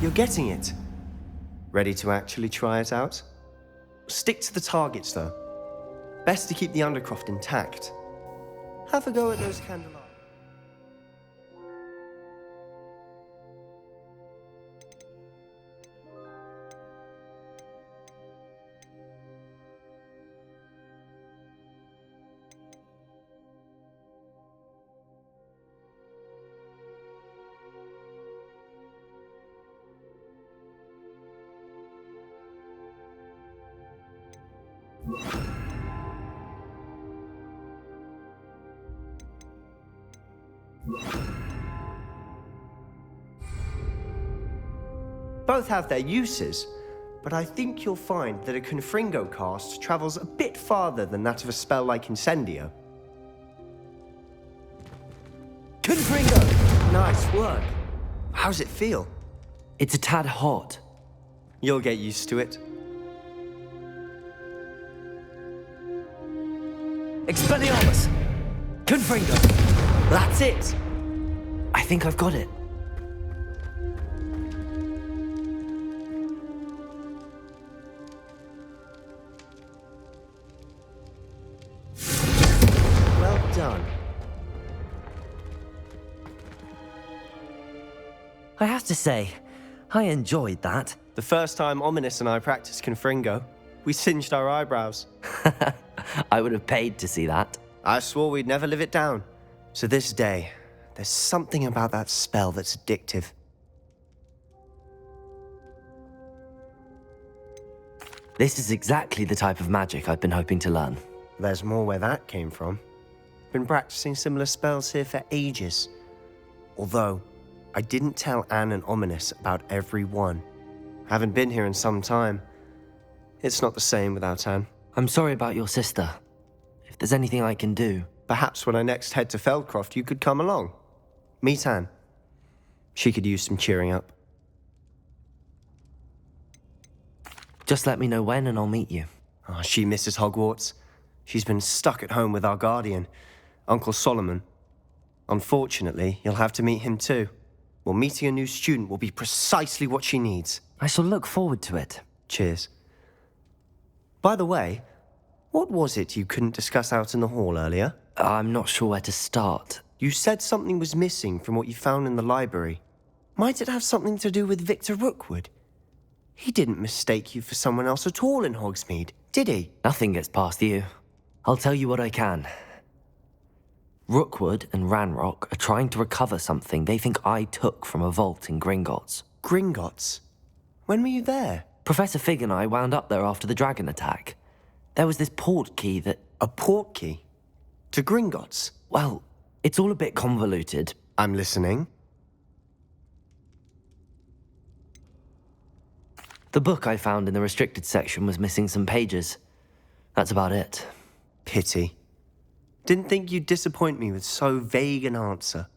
You're getting it. Ready to actually try it out? Stick to the targets, though. Best to keep the Undercroft intact. Have a go at those candelabras. Both have their uses, but I think you'll find that a Confringo cast travels a bit farther than that of a spell like Incendio. Confringo! Nice work. How's it feel? It's a tad hot. You'll get used to it. Expelliarmus! Confringo! That's it! I think I've got it. Well done. I have to say, I enjoyed that. The first time Ominous and I practiced Confringo, we singed our eyebrows. I would have paid to see that. I swore we'd never live it down. To this day, there's something about that spell that's addictive. This is exactly the type of magic I've been hoping to learn. There's more where that came from. Been practicing similar spells here for ages. Although, I didn't tell Anne and Ominous about every one. Haven't been here in some time. It's not the same without Anne. I'm sorry about your sister. If there's anything I can do... Perhaps when I next head to Feldcroft, you could come along. Meet Anne. She could use some cheering up. Just let me know when and I'll meet you. Oh, she misses Hogwarts. She's been stuck at home with our guardian, Uncle Solomon. Unfortunately, you'll have to meet him too. Well, meeting a new student will be precisely what she needs. I shall look forward to it. Cheers. By the way, what was it you couldn't discuss out in the hall earlier? I'm not sure where to start. You said something was missing from what you found in the library. Might it have something to do with Victor Rookwood? He didn't mistake you for someone else at all in Hogsmeade, did he? Nothing gets past you. I'll tell you what I can. Rookwood and Ranrock are trying to recover something they think I took from a vault in Gringotts. Gringotts? When were you there? Professor Fig and I wound up there after the dragon attack. There was this port key that... A port key? To Gringotts? Well, it's all a bit convoluted. I'm listening. The book I found in the restricted section was missing some pages. That's about it. Pity. Didn't think you'd disappoint me with so vague an answer.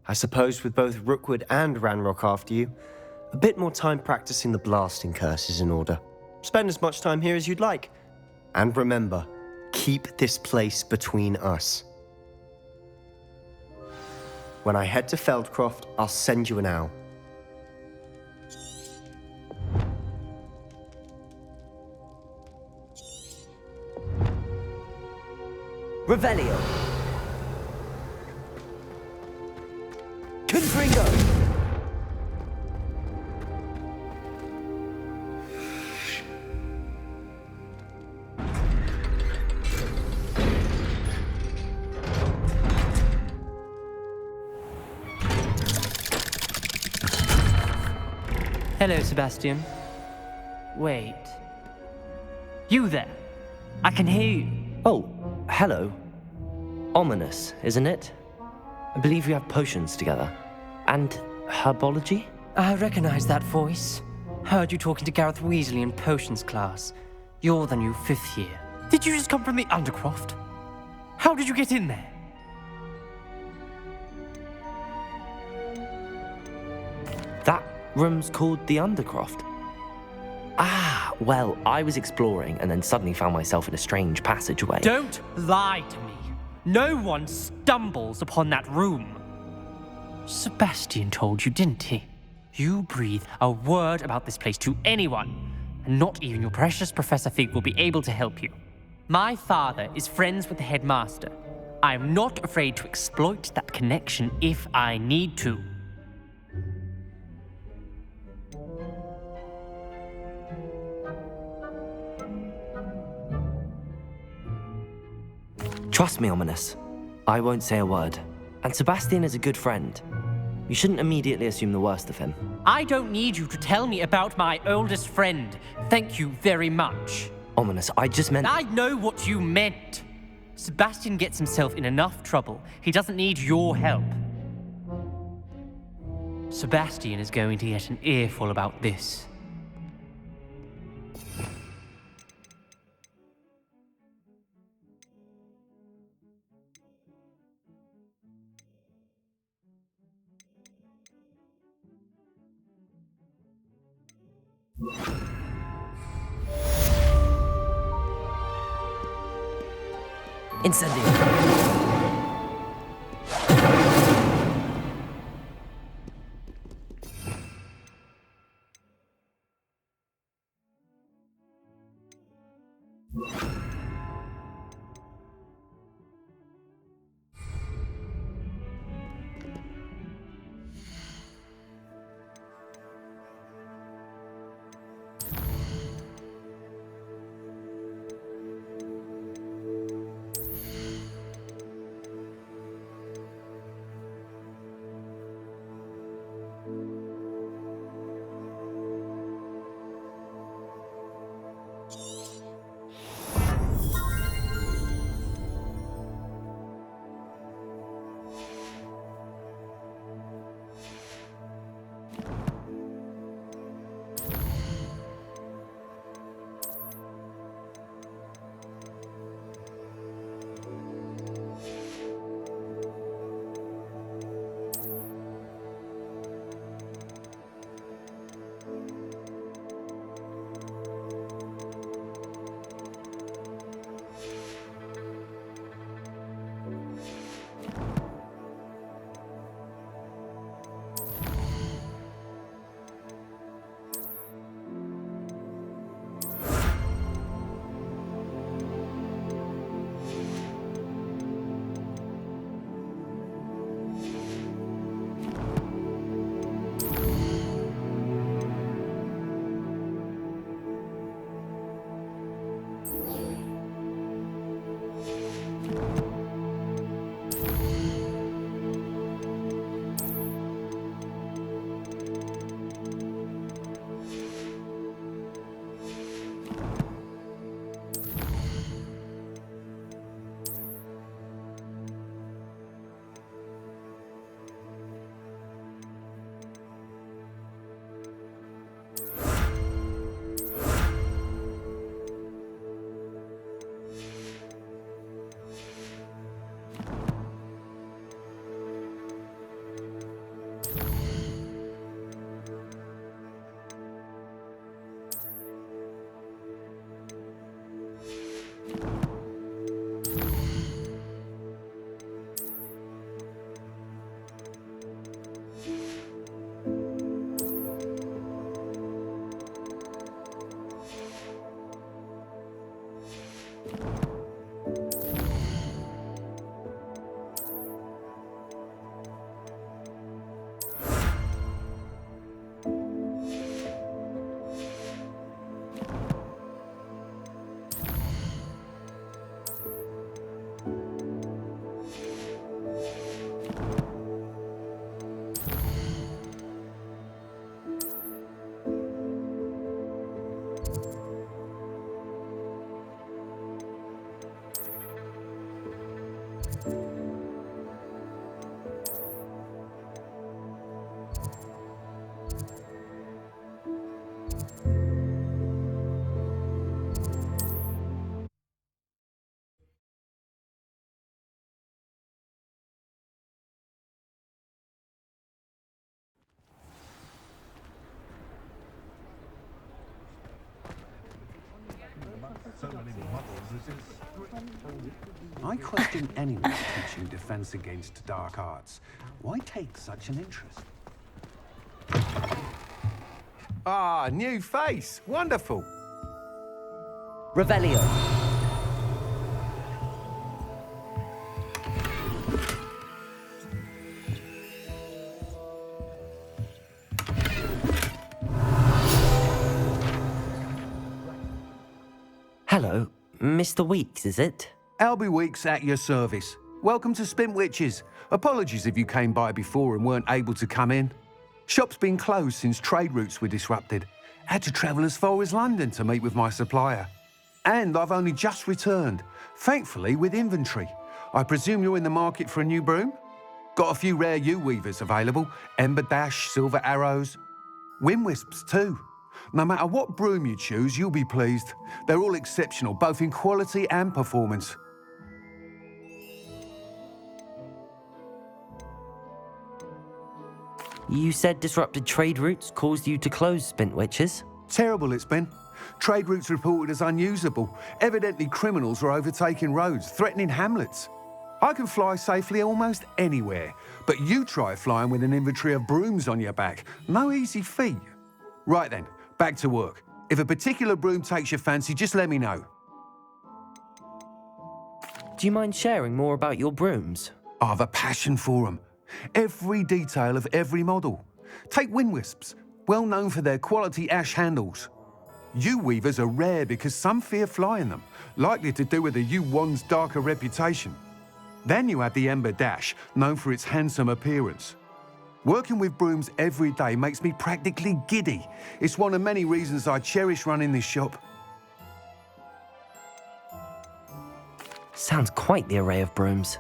I suppose with both Rookwood and Ranrock after you, a bit more time practicing the blasting curse is in order. Spend as much time here as you'd like. And remember, keep this place between us. When I head to Feldcroft, I'll send you an owl. Revelio! Confringo! Hello, Sebastian. Wait. You there? I can hear you. Oh, hello. Ominous, isn't it? I believe we have potions together. And herbology? I recognize that voice. Heard you talking to Gareth Weasley in potions class. You're the new 5th year. Did you just come from the Undercroft? How did you get in there? That room's called the Undercroft. Ah, well, I was exploring and then suddenly found myself in a strange passageway. Don't lie to me. No one stumbles upon that room. Sebastian told you, didn't he? You breathe a word about this place to anyone, and not even your precious Professor Fig will be able to help you. My father is friends with the headmaster. I am not afraid to exploit that connection if I need to. Trust me, Ominous. I won't say a word. And Sebastian is a good friend. You shouldn't immediately assume the worst of him. I don't need you to tell me about my oldest friend. Thank you very much. Ominous, I just meant... I know what you meant. Sebastian gets himself in enough trouble. He doesn't need your help. Sebastian is going to get an earful about this. Incendio. I question anyone teaching defense against dark arts. Why take such an interest? Ah, new face. Wonderful. Revelio. Hello, Mr. Weeks, is it? Albie Weeks at your service. Welcome to Spintwitches. Apologies if you came by before and weren't able to come in. Shop's been closed since trade routes were disrupted. Had to travel as far as London to meet with my supplier. And I've only just returned, thankfully with inventory. I presume you're in the market for a new broom? Got a few rare U-weavers available, Ember Dash, Silver Arrows, Wind Wisps too. No matter what broom you choose, you'll be pleased. They're all exceptional, both in quality and performance. You said disrupted trade routes caused you to close Spintwitches? Terrible it's been. Trade routes reported as unusable. Evidently criminals are overtaking roads, threatening hamlets. I can fly safely almost anywhere, but you try flying with an inventory of brooms on your back. No easy feat. Right then, back to work. If a particular broom takes your fancy, just let me know. Do you mind sharing more about your brooms? I've a passion for them. Every detail of every model. Take Wind Wisps, well known for their quality ash handles. U-weavers are rare because some fear flying them, likely to do with the U-one's darker reputation. Then you have the Ember Dash, known for its handsome appearance. Working with brooms every day makes me practically giddy. It's one of many reasons I cherish running this shop. Sounds quite the array of brooms.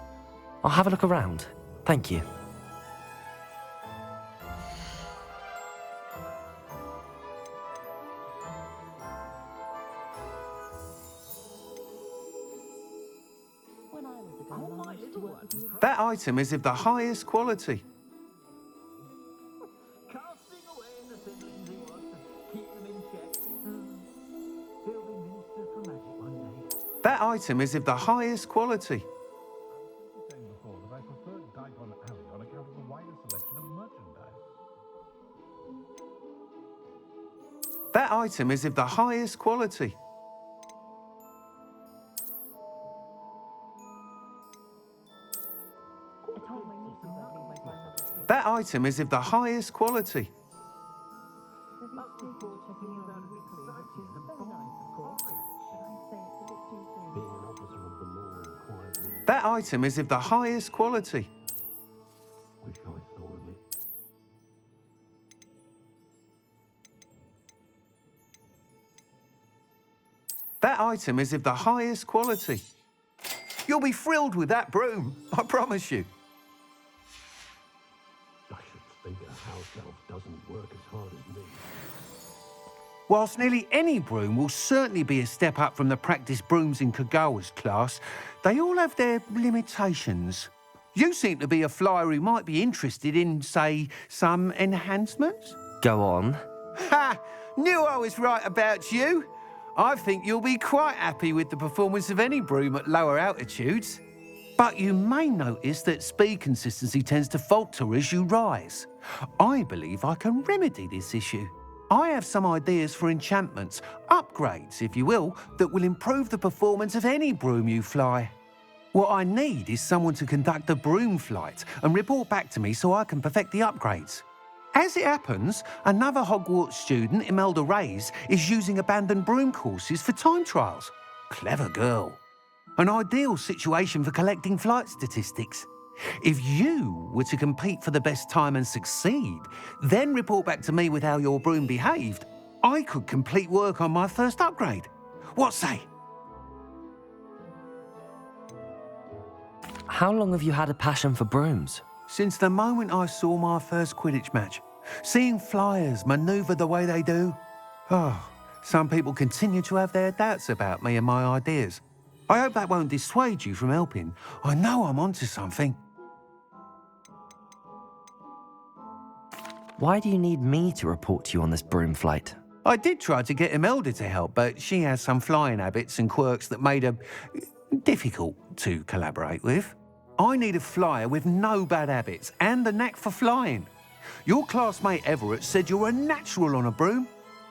I'll have a look around. Thank you. That item is of the highest quality. That item is of the highest quality. That item is of the highest quality. That item is of the highest quality. That item is of the highest quality. That item is of the highest quality. You'll be thrilled with that broom, I promise you. I should think a house elf doesn't work as hard as me. Whilst nearly any broom will certainly be a step up from the practice brooms in Kagawa's class, they all have their limitations. You seem to be a flyer who might be interested in, say, some enhancements? Go on. Ha! Knew I was right about you. I think you'll be quite happy with the performance of any broom at lower altitudes. But you may notice that speed consistency tends to falter as you rise. I believe I can remedy this issue. I have some ideas for enchantments, upgrades, if you will, that will improve the performance of any broom you fly. What I need is someone to conduct a broom flight and report back to me so I can perfect the upgrades. As it happens, another Hogwarts student, Imelda Reyes, is using abandoned broom courses for time trials. Clever girl. An ideal situation for collecting flight statistics. If you were to compete for the best time and succeed, then report back to me with how your broom behaved, I could complete work on my first upgrade. What say? How long have you had a passion for brooms? Since the moment I saw my first Quidditch match, seeing flyers manoeuvre the way they do. Oh, some people continue to have their doubts about me and my ideas. I hope that won't dissuade you from helping. I know I'm onto something. Why do you need me to report to you on this broom flight? I did try to get Imelda to help, but she has some flying habits and quirks that made her difficult to collaborate with. I need a flyer with no bad habits and the knack for flying. Your classmate Everett said you're a natural on a broom.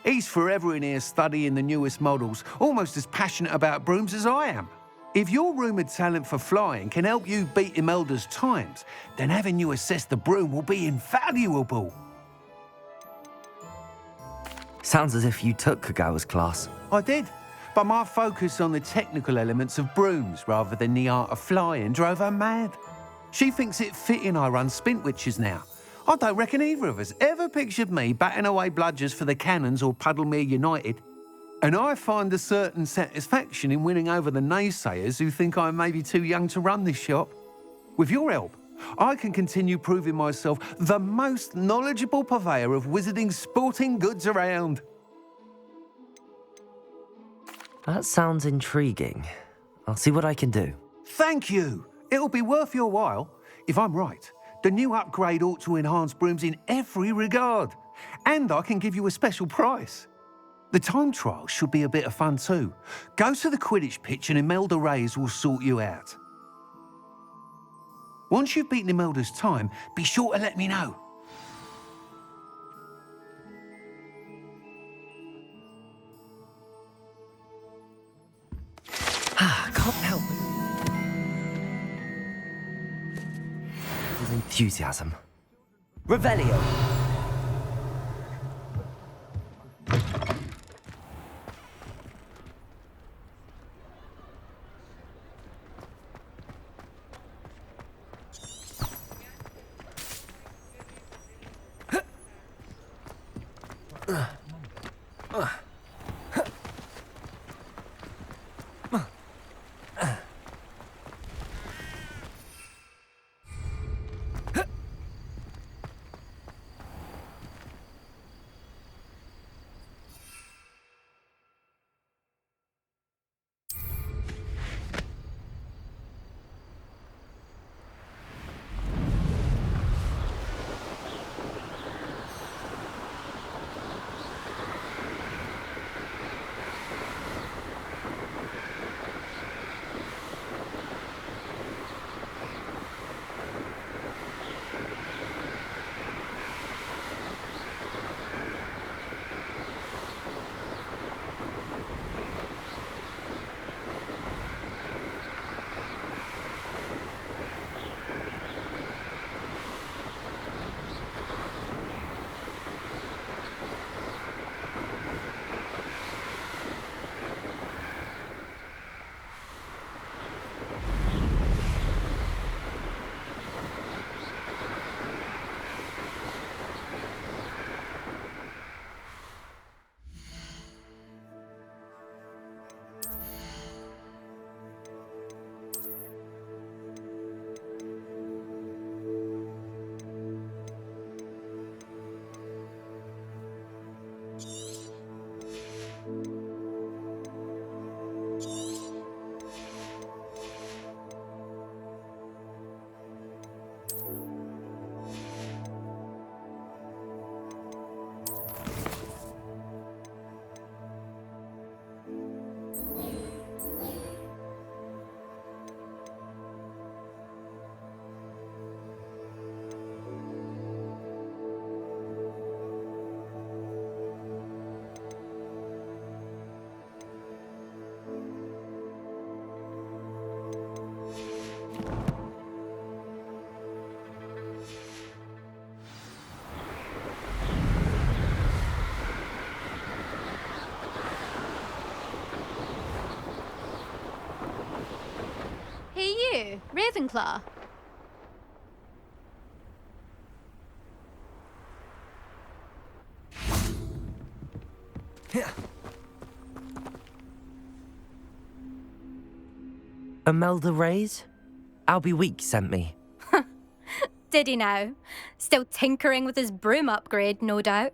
He's forever in here studying the newest models, almost as passionate about brooms as I am. If your rumoured talent for flying can help you beat Imelda's times, then having you assess the broom will be invaluable. Sounds as if you took Kagawa's class. I did, but my focus on the technical elements of brooms rather than the art of flying drove her mad. She thinks it fitting I run Spintwitches now. I don't reckon either of us ever pictured me batting away bludgers for the Cannons or Puddlemere United. And I find a certain satisfaction in winning over the naysayers who think I'm maybe too young to run this shop. With your help, I can continue proving myself the most knowledgeable purveyor of wizarding sporting goods around. That sounds intriguing. I'll see what I can do. Thank you. It'll be worth your while. If I'm right, the new upgrade ought to enhance brooms in every regard. And I can give you a special price. The time trial should be a bit of fun too. Go to the Quidditch pitch and Imelda Reyes will sort you out. Once you've beaten Imelda's time, be sure to let me know. Can't help with enthusiasm. Revelio. you, Ravenclaw. Imelda Reyes? Albie Week sent me. Did he now? Still tinkering with his broom upgrade, no doubt.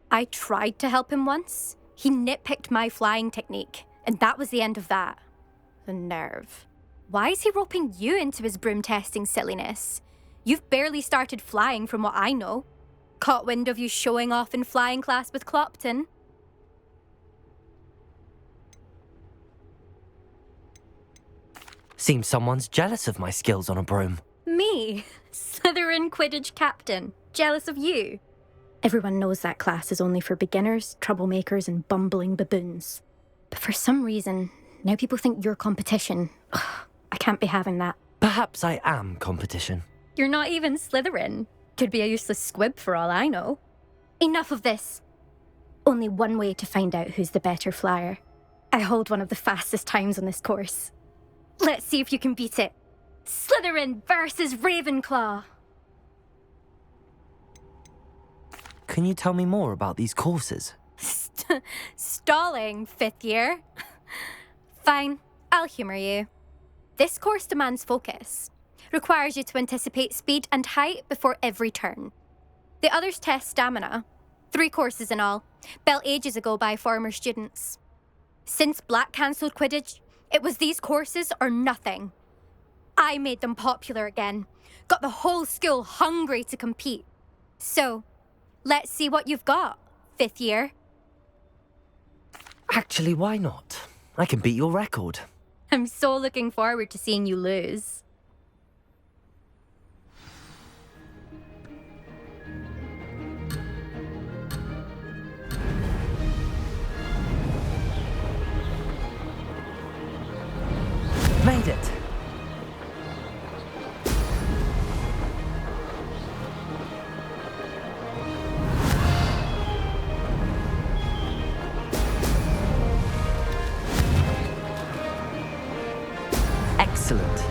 I tried to help him once. He nitpicked my flying technique, and that was the end of that. The nerve. Why is he roping you into his broom testing silliness? You've barely started flying from what I know. Caught wind of you showing off in flying class with Clopton. Seems someone's jealous of my skills on a broom. Me? Slytherin Quidditch captain. Jealous of you? Everyone knows that class is only for beginners, troublemakers, and bumbling baboons. But for some reason, now people think you're competition. Ugh, I can't be having that. Perhaps I am competition. You're not even Slytherin. Could be a useless squib for all I know. Enough of this. Only one way to find out who's the better flyer. I hold one of the fastest times on this course. Let's see if you can beat it. Slytherin versus Ravenclaw. Can you tell me more about these courses? Stalling, 5th year. Fine, I'll humour you. This course demands focus. Requires you to anticipate speed and height before every turn. The others test stamina. 3 courses in all, built ages ago by former students. Since Black cancelled Quidditch, it was these courses or nothing. I made them popular again. Got the whole school hungry to compete. So, let's see what you've got, 5th year. Actually, why not? I can beat your record. I'm so looking forward to seeing you lose. Made it! Excellent.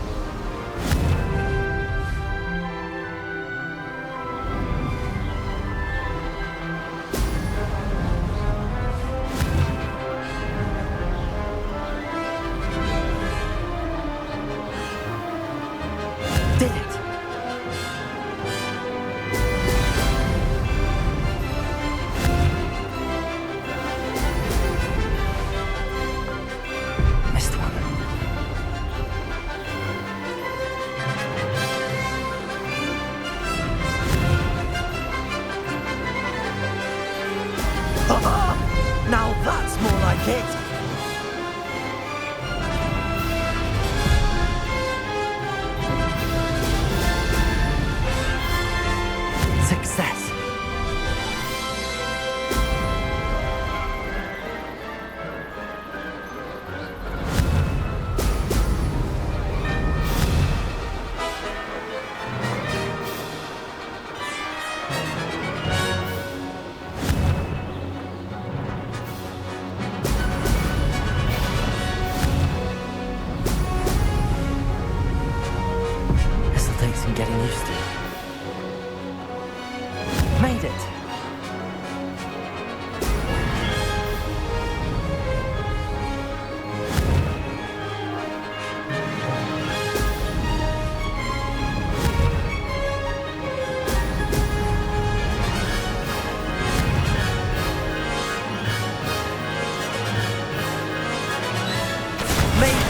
Did it! Missed one. Now that's more like it! Success! This'll take some getting used to. Made it! Made it!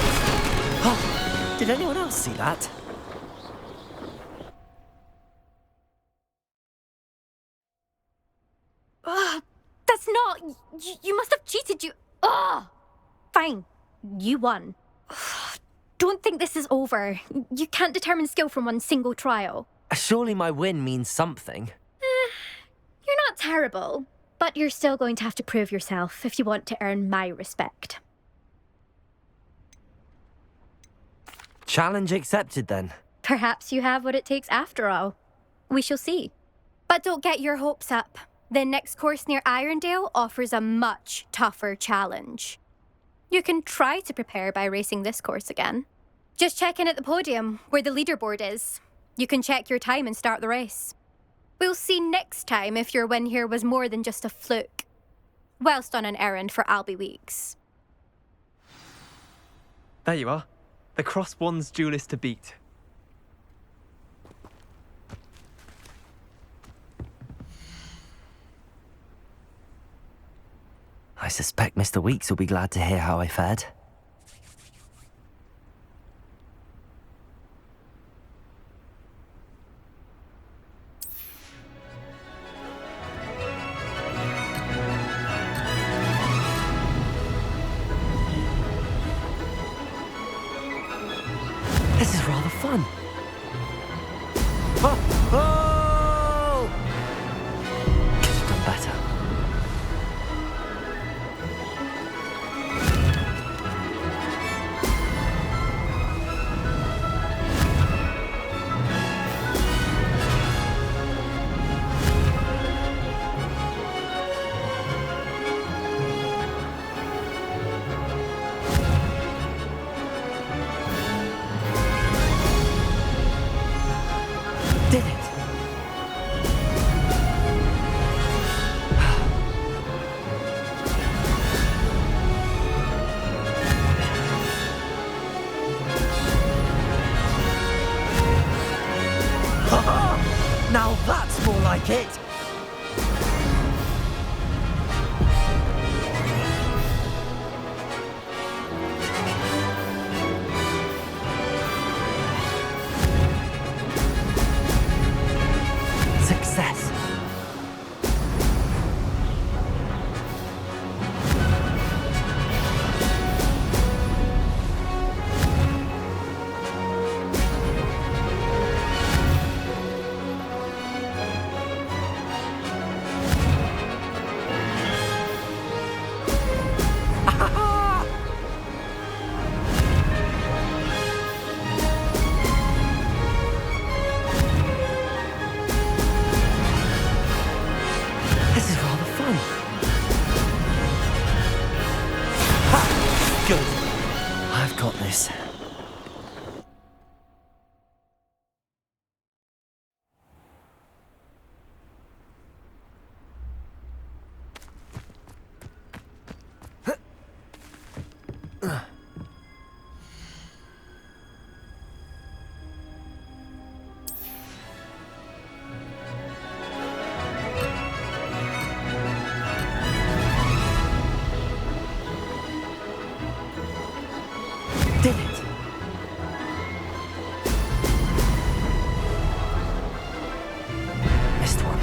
Oh, did anyone else see that? Ugh, that's not... You must have cheated, you... Ugh! Fine, you won. Ugh, don't think this is over. You can't determine skill from one single trial. Surely my win means something. You're not terrible, but you're still going to have to prove yourself if you want to earn my respect. Challenge accepted then. Perhaps you have what it takes after all. We shall see. But don't get your hopes up. The next course near Irondale offers a much tougher challenge. You can try to prepare by racing this course again. Just check in at the podium, where the leaderboard is. You can check your time and start the race. We'll see next time if your win here was more than just a fluke. Whilst on an errand for Albie Weeks. There you are. The Cross Wands duelist to beat. I suspect Mr. Weeks will be glad to hear how I fared. This is rather fun. Oh! like it? Success. This is rather fun. Ha! Good. I've got this. Did it? Missed one.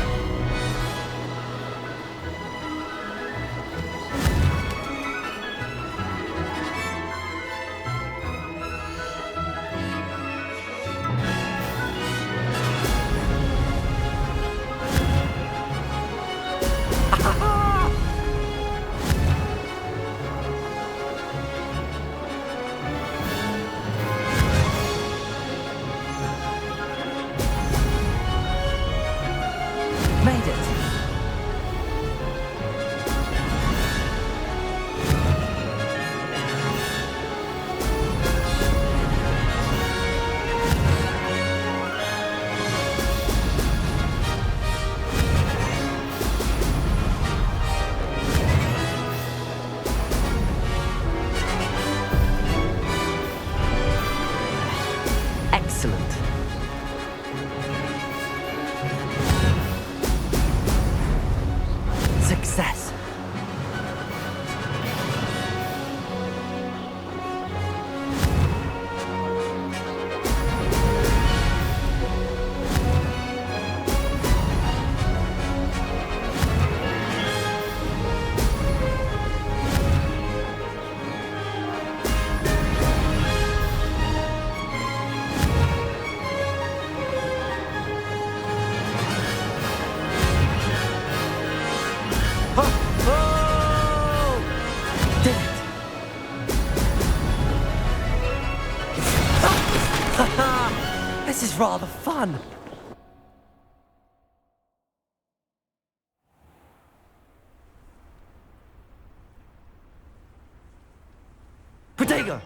Made it. Excellent. Success. Did it? This is rather fun. Protego!